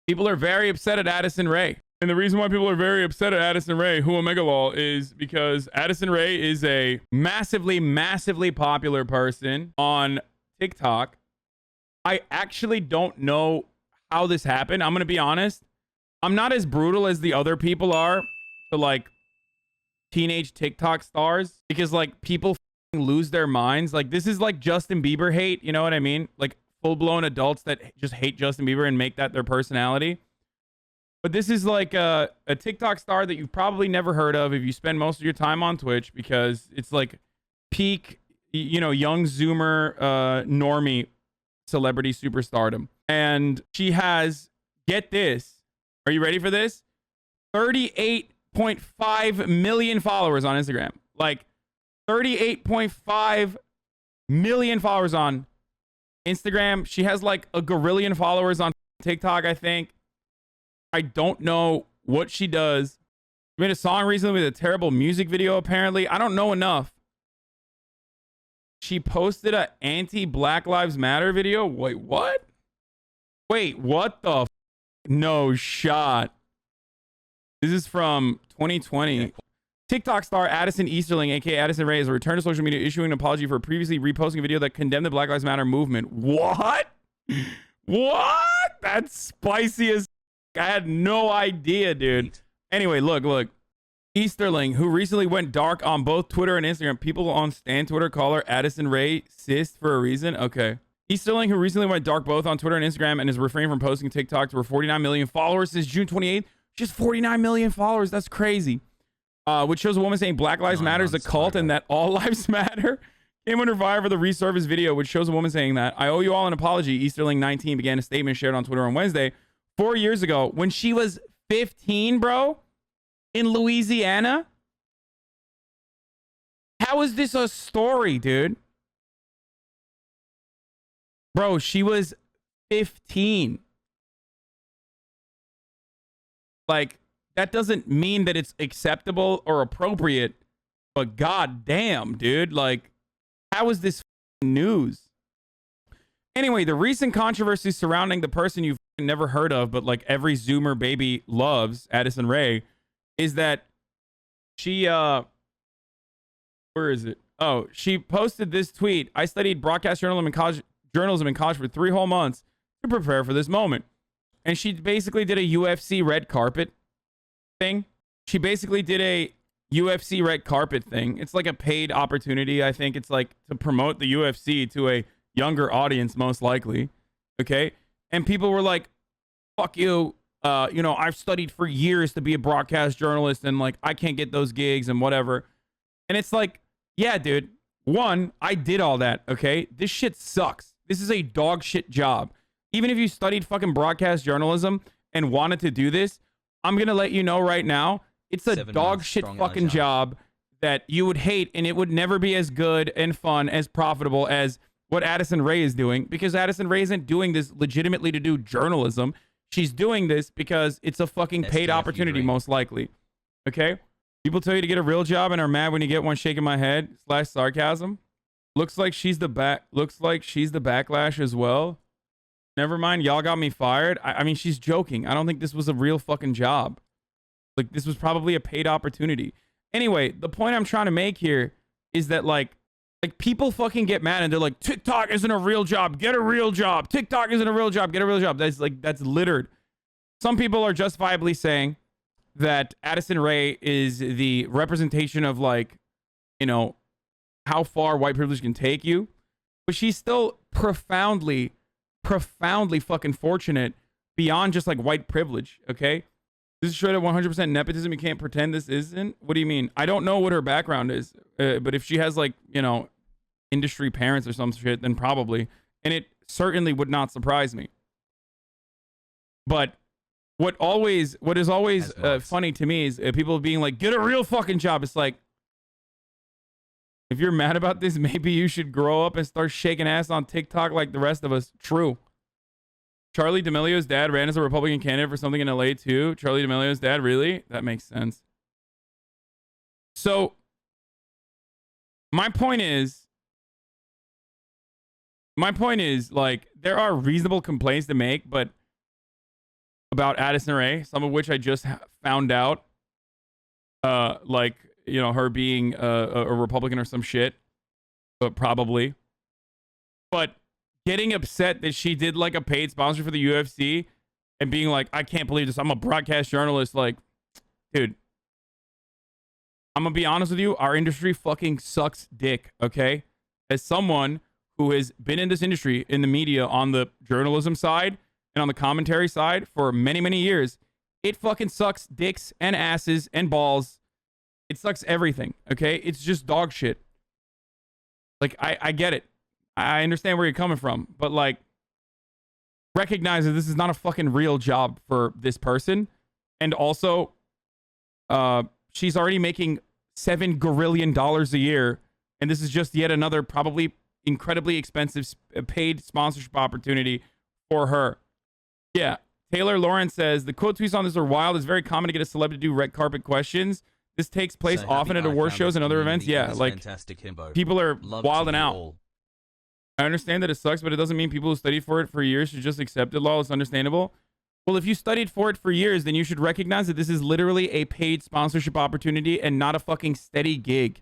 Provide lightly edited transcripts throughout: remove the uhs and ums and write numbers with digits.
People are very upset at Addison Rae. And the reason why people are very upset at Addison Rae, who Omega Law, is because Addison Rae is a massively, massively popular person on TikTok. I actually don't know how this happened. I'm going to be honest. I'm not as brutal as the other people are to like teenage TikTok stars, because like people lose their minds. Like this is like Justin Bieber hate. You know what I mean? Like full-blown adults that just hate Justin Bieber and make that their personality. But this is like a TikTok star that you've probably never heard of if you spend most of your time on Twitch, because it's like peak, you know, young Zoomer, normie celebrity superstardom. And she has, get this, are you ready for this? 38.5 million followers on Instagram. Like 38.5 million followers on Instagram. She has like a gorillion followers on TikTok, I think. I don't know what she does. She made a song recently with a terrible music video, apparently. I don't know enough. She posted an anti-Black Lives Matter video. Wait, what? Wait, what the no shot. This is from 2020. TikTok star Addison Easterling, aka Addison Rae, has returned to social media issuing an apology for previously reposting a video that condemned the Black Lives Matter movement. What? What? That's spicy as I had no idea, dude. Anyway, look. Easterling, who recently went dark on both Twitter and Instagram. People on Stan Twitter call her Addison Rae sis for a reason. Okay. Easterling, who recently went dark both on Twitter and Instagram and is refraining from posting TikTok to her 49 million followers since June 28th. Just 49 million followers. That's crazy. Which shows a woman saying Black Lives Matter is a cult and that all lives matter. Came under fire for the resurfaced video, which shows a woman saying that. I owe you all an apology. Easterling 19 began a statement shared on Twitter on Wednesday. 4 years ago, when she was 15, bro, in Louisiana. How is this a story, dude? Bro, she was 15. Like, that doesn't mean that it's acceptable or appropriate, but god damn, dude. Like, how is this news? Anyway, the recent controversy surrounding the person you've never heard of, but like every Zoomer baby loves, Addison Rae, is that she, where is it? Oh, she posted this tweet. I studied broadcast journalism in college for 3 whole months to prepare for this moment. And she basically did a UFC red carpet thing. She basically did a UFC red carpet thing. It's like a paid opportunity. I think it's like to promote the UFC to a younger audience, most likely. Okay. And people were like, fuck you. You know, I've studied for years to be a broadcast journalist and like, I can't get those gigs and whatever. And it's like, yeah, dude, one, I did all that. Okay. This shit sucks. This is a dog shit job. Even if you studied fucking broadcast journalism and wanted to do this, I'm going to let you know right now, it's a dog shit fucking job that you would hate, and it would never be as good and fun as profitable as what Addison Rae is doing, because Addison Rae isn't doing this legitimately to do journalism. She's doing this because it's a fucking paid opportunity, most likely. Okay? People tell you to get a real job and are mad when you get one. Shaking my head / sarcasm. Looks like she's the backlash as well. Never mind, y'all got me fired. I mean, she's joking. I don't think this was a real fucking job. Like, this was probably a paid opportunity. Anyway, the point I'm trying to make here is that like people fucking get mad and they're like, TikTok isn't a real job. Get a real job. TikTok isn't a real job. Get a real job. That's littered. Some people are justifiably saying that Addison Rae is the representation of like, you know, how far white privilege can take you. But she's still profoundly fucking fortunate beyond just like white privilege. Okay. This is straight up 100% nepotism. You can't pretend this isn't. What do you mean? I don't know what her background is, but if she has like, you know, industry parents or some shit, then probably. And it certainly would not surprise me. But what is always funny to me is people being like, get a real fucking job. It's like, if you're mad about this, maybe you should grow up and start shaking ass on TikTok like the rest of us. True. Charlie D'Amelio's dad ran as a Republican candidate for something in LA too. Charlie D'Amelio's dad, really? That makes sense. So, my point is, like, there are reasonable complaints to make, but about Addison Rae, some of which I just found out. Like, you know, her being a Republican or some shit. Probably. But getting upset that she did like a paid sponsor for the UFC and being like, I can't believe this. I'm a broadcast journalist. Like, dude, I'm going to be honest with you. Our industry fucking sucks dick, okay? As someone who has been in this industry, in the media, on the journalism side and on the commentary side for many, many years, it fucking sucks dicks and asses and balls. It sucks everything, okay? It's just dog shit. Like, I get it. I understand where you're coming from. But, like, recognize that this is not a fucking real job for this person. And also, she's already making $7 gazillion a year. And this is just yet another probably incredibly expensive paid sponsorship opportunity for her. Yeah. Taylor Lawrence says, the quote tweets on this are wild. It's very common to get a celeb to do red carpet questions. This takes place often at award shows and other events. Yeah, like, people are wilding out. I understand that it sucks, but it doesn't mean people who studied for it for years should just accept it. Lol, it's understandable. Well, if you studied for it for years, then you should recognize that this is literally a paid sponsorship opportunity and not a fucking steady gig.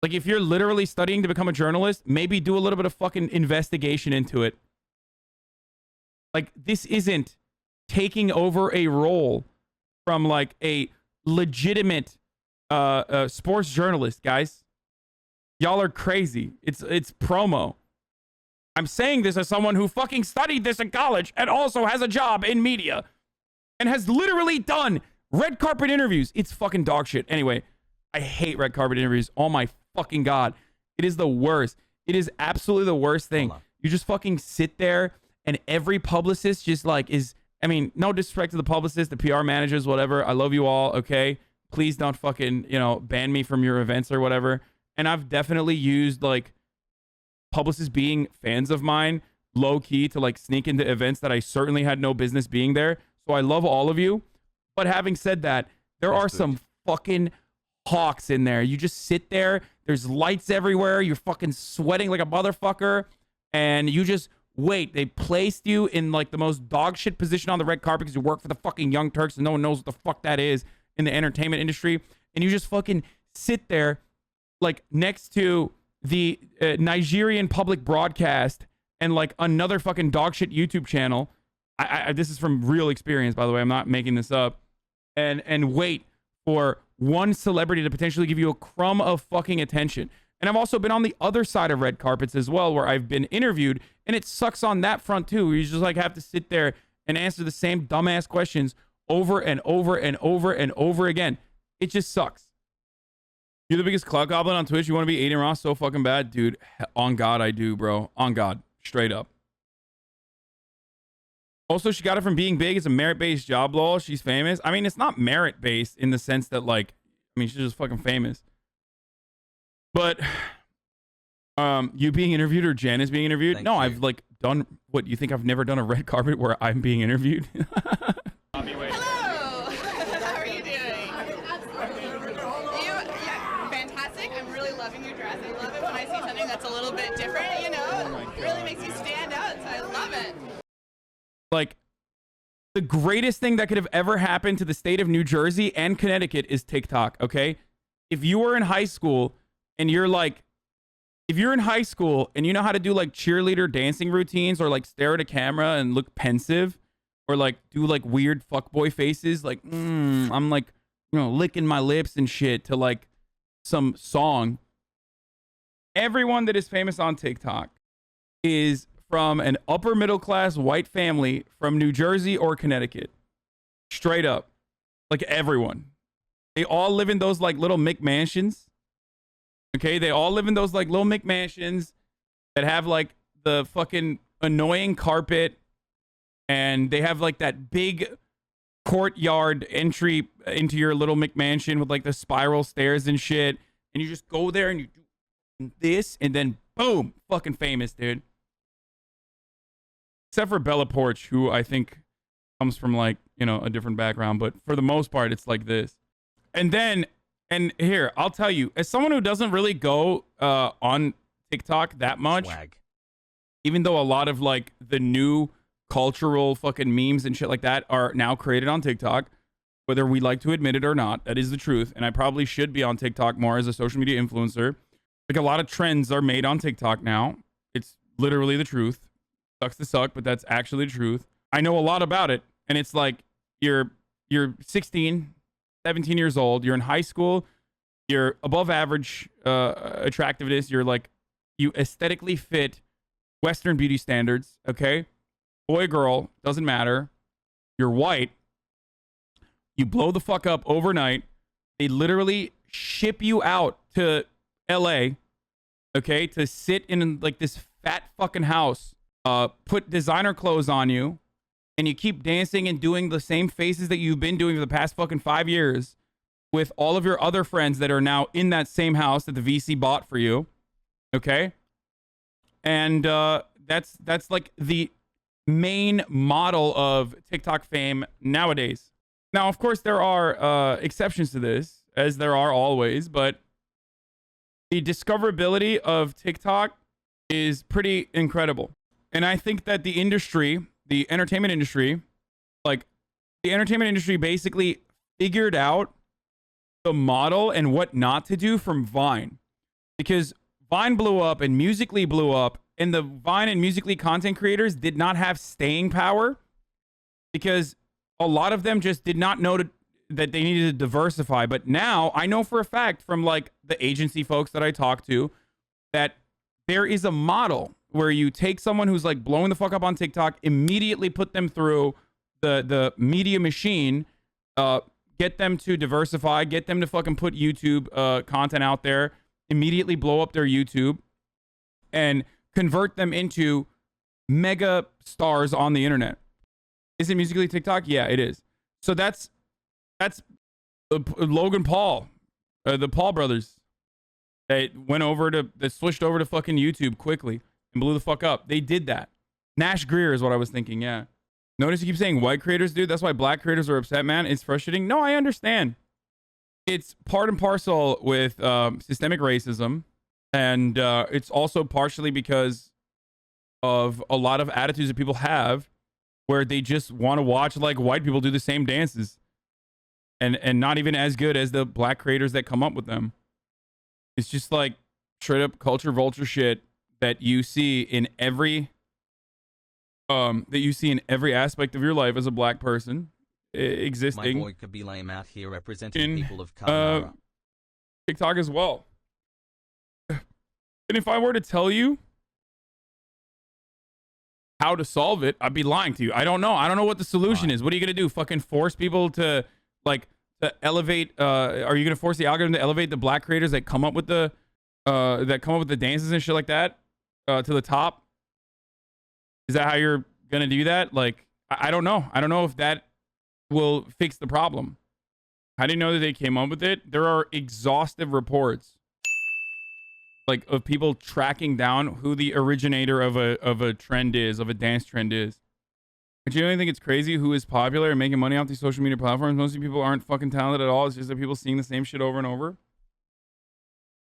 Like, if you're literally studying to become a journalist, maybe do a little bit of fucking investigation into it. Like, this isn't taking over a role from, like, a legitimate sports journalist, guys. Y'all are crazy. It's promo. I'm saying this as someone who fucking studied this in college and also has a job in media and has literally done red carpet interviews. It's fucking dog shit. Anyway, I hate red carpet interviews. Oh my fucking God. It is the worst. It is absolutely the worst thing. You just fucking sit there and every publicist just like is, I mean, no disrespect to the publicists, the PR managers, whatever. I love you all, okay? Please don't fucking, you know, ban me from your events or whatever. And I've definitely used, like, publicists being fans of mine, low-key, to, like, sneak into events that I certainly had no business being there. So I love all of you. But having said that, there are some fucking hawks in there. You just sit there. There's lights everywhere. You're fucking sweating like a motherfucker. And you just... wait, they placed you in like the most dog shit position on the red carpet because you work for the fucking Young Turks and no one knows what the fuck that is in the entertainment industry. And you just fucking sit there like next to the Nigerian public broadcast and like another fucking dog shit YouTube channel. This is from real experience, by the way. I'm not making this up. And wait for one celebrity to potentially give you a crumb of fucking attention. And I've also been on the other side of red carpets as well, where I've been interviewed, and it sucks on that front too, where you just like have to sit there and answer the same dumbass questions over and over and over and over again. It just sucks. You're the biggest clout goblin on Twitch. You want to be Aiden Ross so fucking bad? Dude, on God, I do, bro. On God. Straight up. Also, she got it from being big. It's a merit-based job, lol. She's famous. I mean, it's not merit-based in the sense that, like, I mean, she's just fucking famous. But, you being interviewed or Jen is being interviewed? Thank no, you. I've, like, done... What, you think I've never done a red carpet where I'm being interviewed? Hello! How are you doing? Yeah, fantastic. I'm really loving your dress. I love it when I see something that's a little bit different, you know? It really makes you stand out, so I love it. Like, the greatest thing that could have ever happened to the state of New Jersey and Connecticut is TikTok, okay? If you were in high school and you're like, if you're in high school and you know how to do like cheerleader dancing routines or like stare at a camera and look pensive or like do like weird fuckboy faces, like, I'm like, you know, licking my lips and shit to like some song. Everyone that is famous on TikTok is from an upper middle class white family from New Jersey or Connecticut. Straight up. Like everyone. They all live in those like little McMansions. Okay, they all live in those like little McMansions that have like the fucking annoying carpet, and they have like that big courtyard entry into your little McMansion with like the spiral stairs and shit. And you just go there and you do this, and then boom, fucking famous, dude. Except for Bella Porch, who I think comes from like, you know, a different background, but for the most part, it's like this. And then, and here, I'll tell you, as someone who doesn't really go on TikTok that much, even though a lot of like the new cultural fucking memes and shit like that are now created on TikTok, whether we like to admit it or not. That is the truth. And I probably should be on TikTok more as a social media influencer. Like, a lot of trends are made on TikTok now. It's literally the truth. Sucks to suck, but that's actually the truth. I know a lot about it. And it's like, you're 16, 17 years old. You're in high school. You're above average attractiveness. You're like, you aesthetically fit Western beauty standards. Okay. Boy, girl, doesn't matter. You're white. You blow the fuck up overnight. They literally ship you out to LA, okay, to sit in like this fat fucking house, put designer clothes on you, and you keep dancing and doing the same faces that you've been doing for the past fucking 5 years with all of your other friends that are now in that same house that the VC bought for you, okay? And that's like the main model of TikTok fame nowadays. Now, of course, there are exceptions to this, as there are always, but the discoverability of TikTok is pretty incredible. And I think that the industry, the entertainment industry, like the entertainment industry basically figured out the model and what not to do from Vine. Because Vine blew up and Musical.ly blew up, and the Vine and Musical.ly content creators did not have staying power because a lot of them just did not know that they needed to diversify. But now I know for a fact from like the agency folks that I talk to that there is a model where you take someone who's like blowing the fuck up on TikTok, immediately put them through the media machine, get them to diversify, get them to fucking put YouTube content out there, immediately blow up their YouTube, and convert them into mega stars on the internet. Is it Musical.ly TikTok? Yeah, it is. So that's Logan Paul, the Paul brothers. They switched over to fucking YouTube quickly and blew the fuck up. They did that. Nash Greer is what I was thinking. Yeah. Notice you keep saying white creators, dude. That's why black creators are upset, man. It's frustrating. No, I understand. It's part and parcel with systemic racism, and it's also partially because of a lot of attitudes that people have where they just want to watch like white people do the same dances and not even as good as the black creators that come up with them. It's just like straight up culture vulture shit that you see in every aspect of your life as a black person existing. My boy Khaby Lame out here representing people of color. TikTok as well. And if I were to tell you how to solve it, I'd be lying to you. I don't know. I don't know what the solution is. What are you gonna do? Fucking force people to like to elevate? Are you gonna force the algorithm to elevate the black creators that come up with the dances and shit like that to the top? Is that how you're gonna do that? Like, I don't know. I don't know if that will fix the problem. How do you know that they came up with it? There are exhaustive reports, like, of people tracking down who the originator of a trend is, of a dance trend is. But you don't think it's crazy who is popular and making money off these social media platforms? Most of these people aren't fucking talented at all. It's just that people seeing the same shit over and over.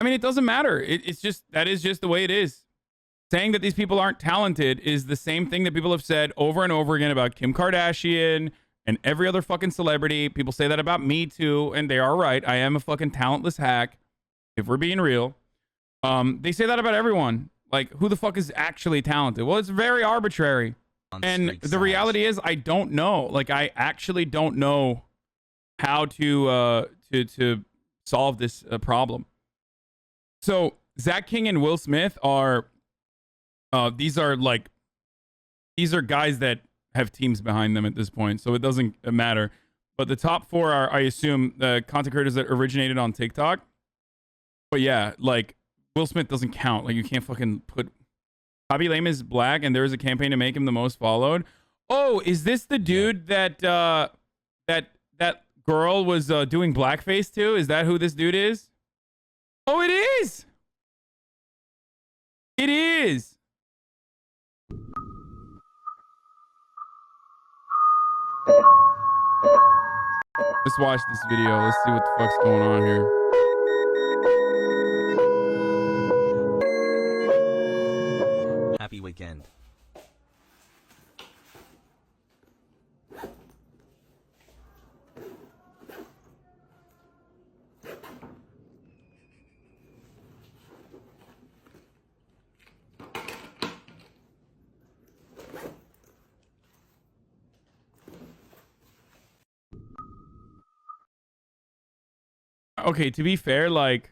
I mean, it doesn't matter. It's just, that is just the way it is. Saying that these people aren't talented is the same thing that people have said over and over again about Kim Kardashian and every other fucking celebrity. People say that about me too, and they are right. I am a fucking talentless hack, if we're being real. They say that about everyone. Like, who the fuck is actually talented? Well, it's very arbitrary. And the reality is, I don't know. Like, I actually don't know how to solve this problem. So Zach King and Will Smith are these are guys that have teams behind them at this point, so it doesn't matter. But the top four are, I assume, the content creators that originated on TikTok. But yeah, like, Will Smith doesn't count. Like, you can't fucking put... Khaby Lame is black, and there is a campaign to make him the most followed. Oh, is this the dude that that girl was doing blackface to? Is that who this dude is? Oh, it is! It is! Let's watch this video. Let's see what the fuck's going on here. Happy weekend. Okay, to be fair, like,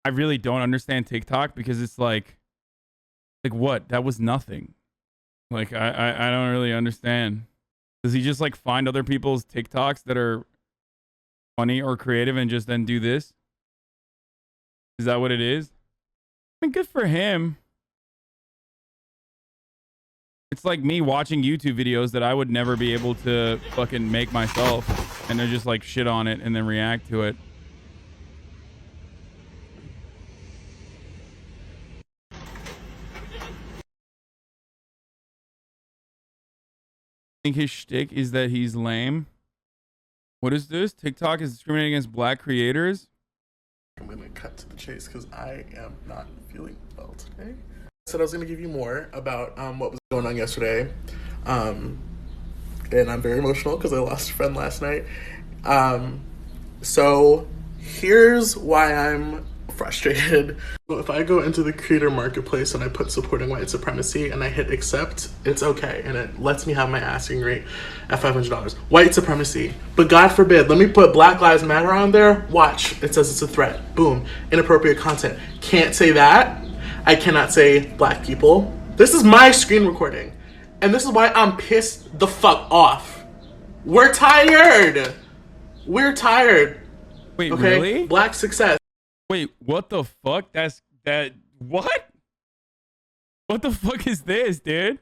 I really don't understand TikTok because it's like what? That was nothing. Like, I don't really understand. Does he just like find other people's TikToks that are funny or creative and just then do this? Is that what it is? I mean, good for him. It's like me watching YouTube videos that I would never be able to fucking make myself, and they're just like shit on it and then react to it. I think his shtick is that he's lame. What is this? TikTok is discriminating against black creators? I'm gonna cut to the chase because I am not feeling well today. I said I was gonna give you more about what was going on yesterday. And I'm very emotional because I lost a friend last night. So here's why I'm frustrated. So if I go into the creator marketplace and I put supporting white supremacy and I hit accept, it's okay. And it lets me have my asking rate at $500. White supremacy. But God forbid, let me put Black Lives Matter on there. Watch. It says it's a threat. Boom. Inappropriate content. Can't say that. I cannot say black people. This is my screen recording. And this is why I'm pissed the fuck off. We're tired. We're tired. Wait, okay? Really? Black success. Wait, what the fuck? What? What the fuck is this, dude?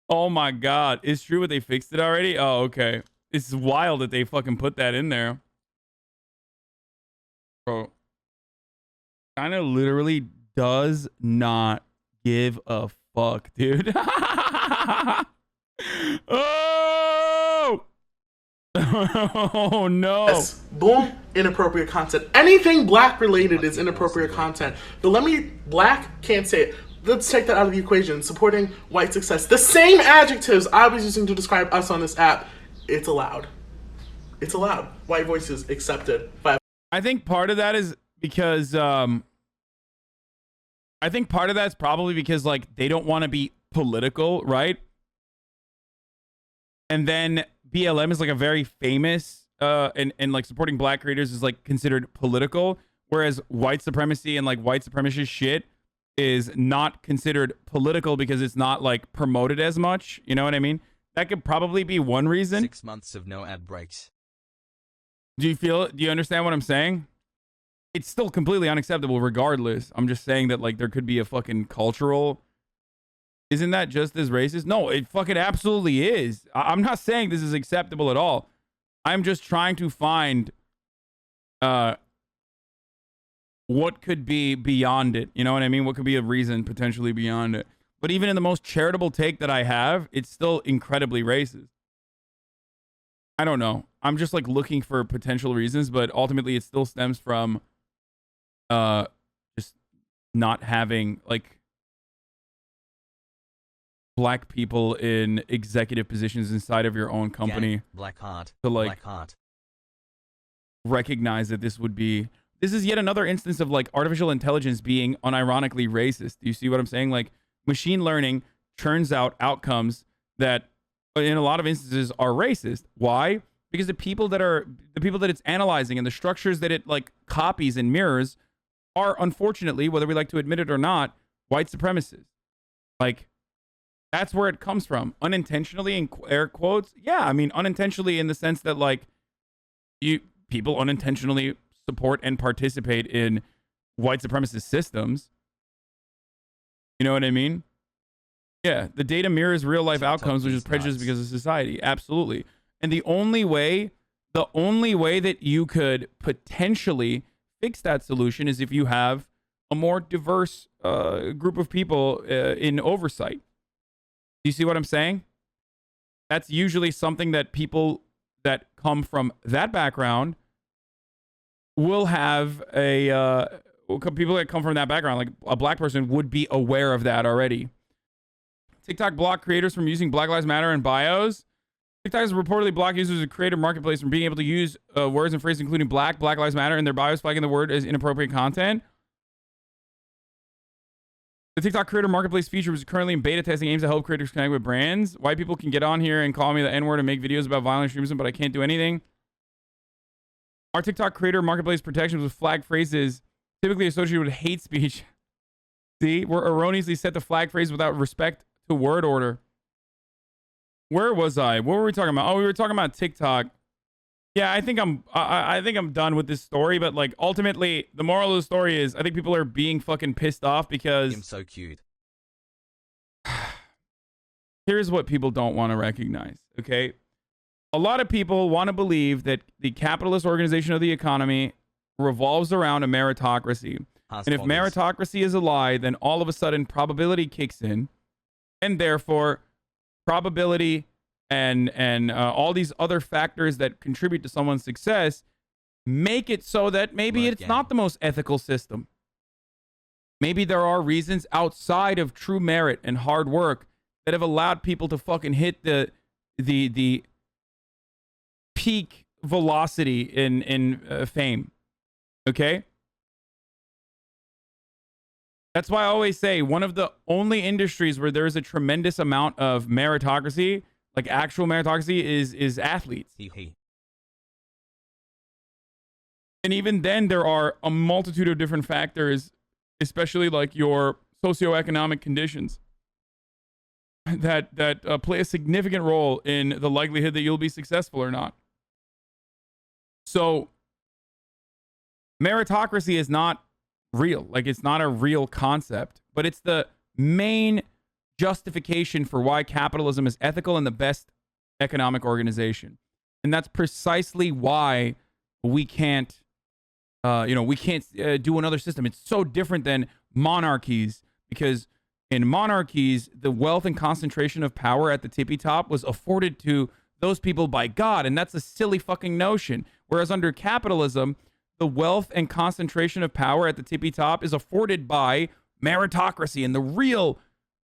Oh my god. It's true what they fixed it already? Oh, okay. It's wild that they fucking put that in there. Bro. China literally does not give a fuck, dude. Oh! Oh no. Yes. Boom. Inappropriate content. Anything black related is inappropriate content. But black can't say it. Let's take that out of the equation. Supporting white success. The same adjectives I was using to describe us on this app. It's allowed. It's allowed. White voices accepted. I think part of that is because I think part of that's probably because like they don't want to be political, right? And then BLM is like a very famous and like supporting black creators is like considered political, whereas white supremacy and like white supremacist shit is not considered political because it's not like promoted as much. You know what I mean? That could probably be one reason. 6 months of no ad breaks. Do you understand what I'm saying? It's still completely unacceptable regardless. I'm just saying that like there could be a fucking cultural. Isn't that just as racist? No, it fucking absolutely is. I'm not saying this is acceptable at all. I'm just trying to find what could be beyond it. You know what I mean? What could be a reason potentially beyond it? But even in the most charitable take that I have, it's still incredibly racist. I don't know. I'm just like looking for potential reasons, but ultimately it still stems from just not having like black people in executive positions inside of your own company. Gang, black heart. To like black heart. recognize that this is yet another instance of like artificial intelligence being unironically racist. Do you see what I'm saying? Like machine learning churns out outcomes that in a lot of instances are racist. Why? Because the people that it's analyzing and the structures that it like copies and mirrors are unfortunately, whether we like to admit it or not, white supremacists. Like that's where it comes from. Unintentionally, in air quotes. Yeah, I mean unintentionally in the sense that like people unintentionally support and participate in white supremacist systems. You know what I mean? Yeah, the data mirrors real life outcomes, which is prejudice because of society. Absolutely. And the only way that you could potentially fix that solution is if you have a more diverse group of people in oversight. Do you see what I'm saying? That's usually something that people that come from that background will have people that come from that background, like a black person would be aware of that already. TikTok blocked creators from using Black Lives Matter in bios. TikTok has reportedly blocked users of creator marketplace from being able to use words and phrases including Black Lives Matter in their bios, flagging the word as inappropriate content. The TikTok creator marketplace feature was currently in beta testing, aims to help creators connect with brands. White people can get on here and call me the N-word and make videos about violent extremism, but I can't do anything. Our TikTok creator marketplace protections with flag phrases typically associated with hate speech. See, we're erroneously set to flag phrase without respect to word order. Where was I? What were we talking about? Oh, we were talking about TikTok. Yeah, I think I'm done with this story, but like ultimately the moral of the story is I think people are being fucking pissed off because I'm so cute. here's what people don't want to recognize, okay? A lot of people want to believe that the capitalist organization of the economy revolves around a meritocracy. And if meritocracy is a lie, then all of a sudden probability kicks in, and therefore probability and all these other factors that contribute to someone's success make it so that maybe it's not the most ethical system. Maybe there are reasons outside of true merit and hard work that have allowed people to fucking hit the peak velocity in fame. Okay? That's why I always say one of the only industries where there is a tremendous amount of meritocracy, like actual meritocracy, is athletes. And even then, there are a multitude of different factors, especially like your socioeconomic conditions, that play a significant role in the likelihood that you'll be successful or not. So, meritocracy is not real. Like, it's not a real concept, but it's the main justification for why capitalism is ethical and the best economic organization. And that's precisely why we can't, do another system. It's so different than monarchies, because in monarchies, the wealth and concentration of power at the tippy top was afforded to those people by God. And that's a silly fucking notion. Whereas under capitalism, the wealth and concentration of power at the tippy top is afforded by meritocracy and the real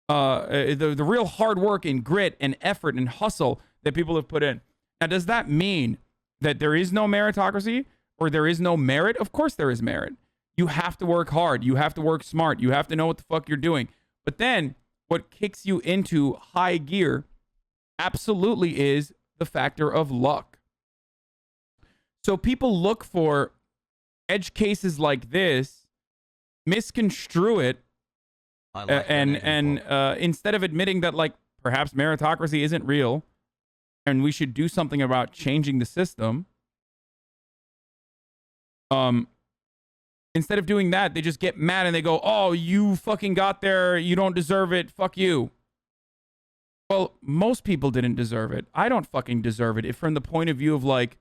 hard work and grit and effort and hustle that people have put in. Now, does that mean that there is no meritocracy or there is no merit? Of course there is merit. You have to work hard. You have to work smart. You have to know what the fuck you're doing. But then what kicks you into high gear absolutely is the factor of luck. So people look for edge cases like this, misconstrue it, and instead of admitting that like perhaps meritocracy isn't real and we should do something about changing the system, instead of doing that, they just get mad and they go, oh, you fucking got there, you don't deserve it, fuck you. Well, most people didn't deserve it. I don't fucking deserve it. If from the point of view of like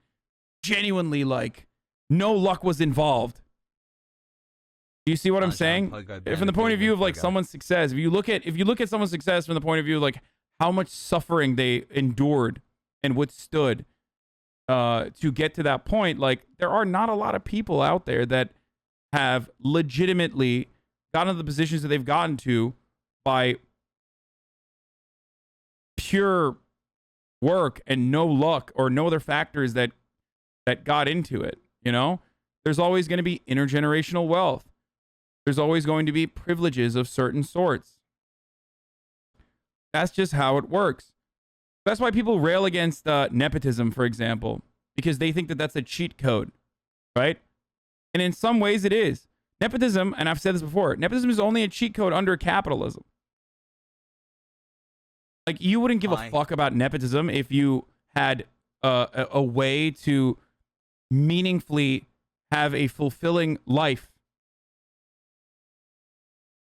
genuinely like no luck was involved. Do you see what I'm saying? From the point of view of like someone's success, if you look at someone's success from the point of view of like how much suffering they endured and withstood to get to that point, like there are not a lot of people out there that have legitimately gotten to the positions that they've gotten to by pure work and no luck or no other factors that got into it. You know, there's always going to be intergenerational wealth. There's always going to be privileges of certain sorts. That's just how it works. That's why people rail against nepotism, for example, because they think that that's a cheat code, right? And in some ways it is. Nepotism, and I've said this before, nepotism is only a cheat code under capitalism. Like, you wouldn't give a fuck about nepotism if you had a way to meaningfully have a fulfilling life.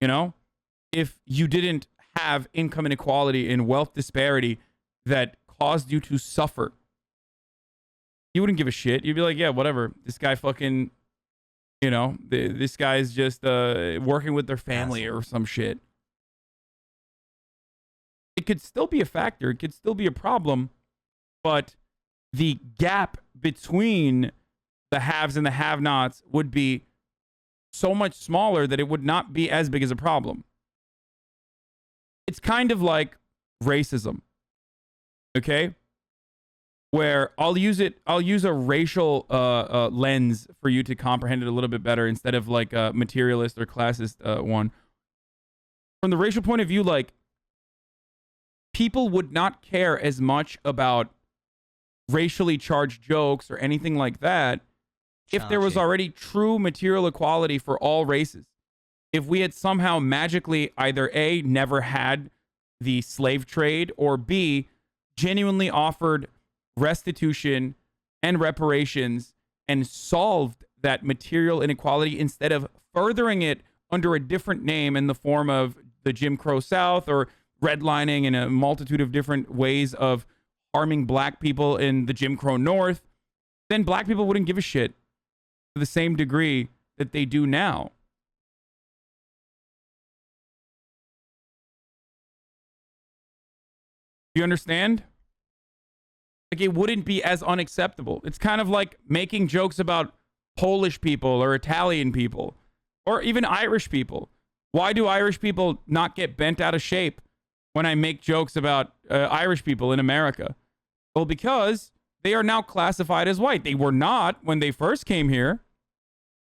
You know, if you didn't have income inequality and wealth disparity that caused you to suffer, you wouldn't give a shit. You'd be like, yeah, whatever. This guy fucking, you know, this guy's just working with their family or some shit. It could still be a factor. It could still be a problem, but the gap between the haves and the have-nots would be so much smaller that it would not be as big as a problem. It's kind of like racism, okay? Where I'll use a racial lens for you to comprehend it a little bit better instead of like a materialist or classist one. From the racial point of view, like, people would not care as much about racially charged jokes or anything like that if there was Cha-ching. already true material equality for all races, if we had somehow magically either A, never had the slave trade, or B, genuinely offered restitution and reparations and solved that material inequality instead of furthering it under a different name in the form of the Jim Crow South or redlining in a multitude of different ways of harming black people in the Jim Crow North, then black people wouldn't give a shit to the same degree that they do now. Do you understand? Like, it wouldn't be as unacceptable. It's kind of like making jokes about Polish people or Italian people or even Irish people. Why do Irish people not get bent out of shape when I make jokes about Irish people in America? Well, because they are now classified as white. They were not when they first came here,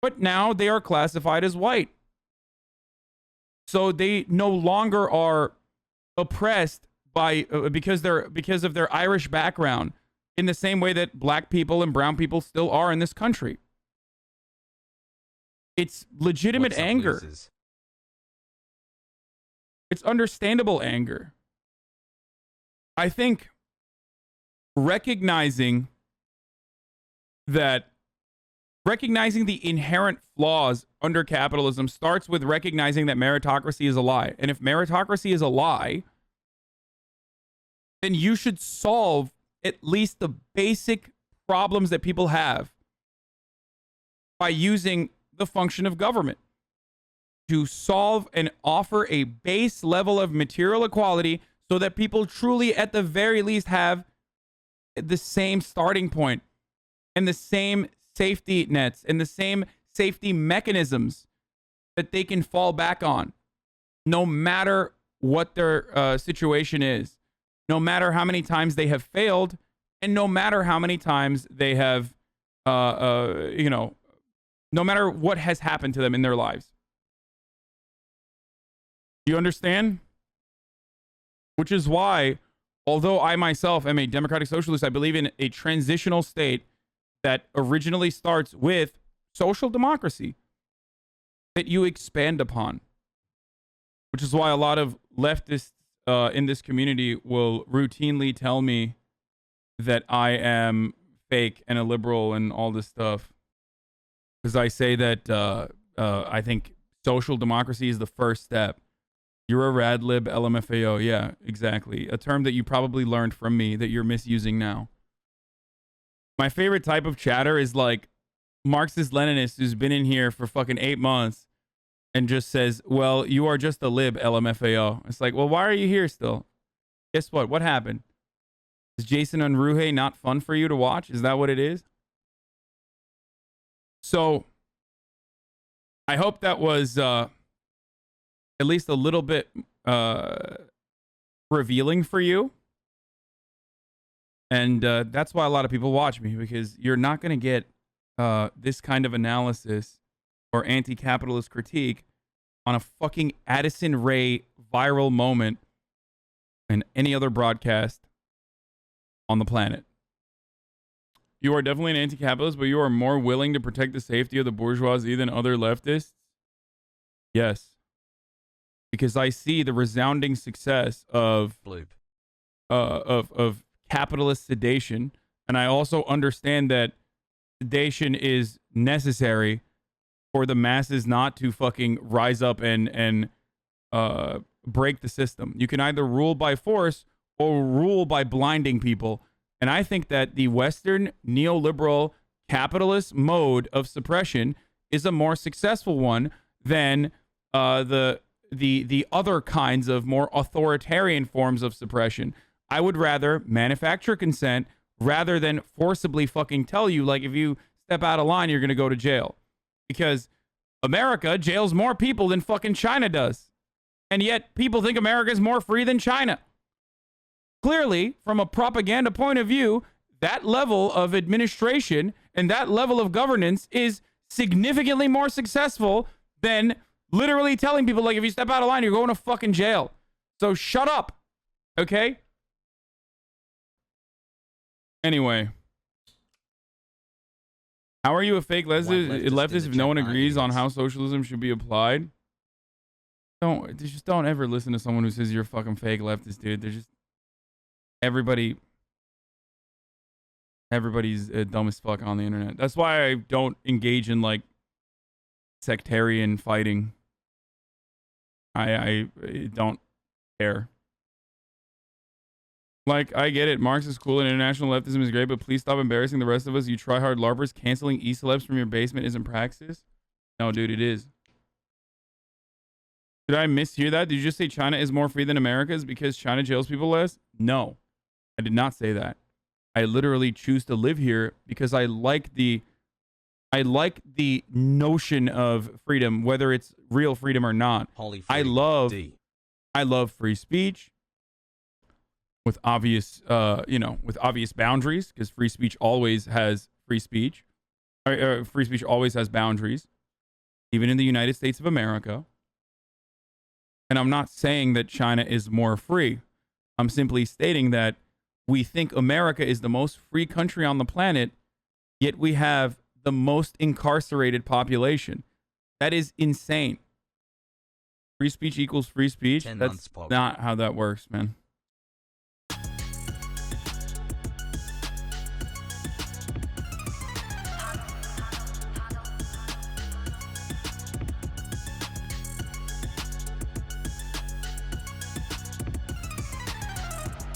but now they are classified as white. So they no longer are oppressed by because of their Irish background in the same way that black people and brown people still are in this country. It's legitimate What's up, anger. losers? It's understandable anger. I think recognizing the inherent flaws under capitalism starts with recognizing that meritocracy is a lie. And if meritocracy is a lie, then you should solve at least the basic problems that people have by using the function of government to solve and offer a base level of material equality so that people truly, at the very least, have the same starting point and the same safety nets and the same safety mechanisms that they can fall back on, no matter what their situation is, no matter how many times they have failed, and no matter how many times they have, no matter what has happened to them in their lives. Do you understand? Which is why, although I myself am a democratic socialist, I believe in a transitional state that originally starts with social democracy that you expand upon. Which is why a lot of leftists in this community will routinely tell me that I am fake and a liberal and all this stuff. Because I say that I think social democracy is the first step. You're a rad lib LMFAO. Yeah, exactly. A term that you probably learned from me that you're misusing now. My favorite type of chatter is like Marxist-Leninist who's been in here for fucking 8 months and just says, well, you are just a lib LMFAO. It's like, well, why are you here still? Guess what? What happened? Is Jason Unruhe not fun for you to watch? Is that what it is? So I hope that was at least a little bit revealing for you. And that's why a lot of people watch me, because you're not going to get this kind of analysis or anti-capitalist critique on a fucking Addison Rae viral moment in any other broadcast on the planet. You are definitely an anti-capitalist, but you are more willing to protect the safety of the bourgeoisie than other leftists? Yes. Because I see the resounding success of Bloop. Of capitalist sedation, and I also understand that sedation is necessary for the masses not to fucking rise up and break the system. You can either rule by force or rule by blinding people. And I think that the Western neoliberal capitalist mode of suppression is a more successful one than the other kinds of more authoritarian forms of suppression. I would rather manufacture consent rather than forcibly fucking tell you, like, if you step out of line, you're going to go to jail. Because America jails more people than fucking China does. And yet people think America is more free than China. Clearly, from a propaganda point of view, that level of administration and that level of governance is significantly more successful than literally telling people, like, if you step out of line, you're going to fucking jail. So shut up. Okay? Anyway, How are you a fake leftist in leftist the if no one chat agrees on argues. how socialism should be applied? Don't ever listen to someone who says you're a fucking fake leftist, dude. They're just everybody's dumb as fuck on the internet. That's why I don't engage in like sectarian fighting. I don't care. Like, I get it. Marx is cool and international leftism is great, but please stop embarrassing the rest of us. You try hard LARPers. Canceling e-celebs from your basement isn't praxis. No, dude, it is. Did I mishear that? Did you just say China is more free than America is because China jails people less? No, I did not say that. I literally choose to live here because I like the notion of freedom, whether it's real freedom or not. Holy I love free speech with obvious with obvious boundaries, because free speech always has free speech. Free speech always has boundaries, even in the United States of America. And I'm not saying that China is more free. I'm simply stating that we think America is the most free country on the planet, yet we have the most incarcerated population. That is insane. Free speech equals free speech. That's not how that works, man.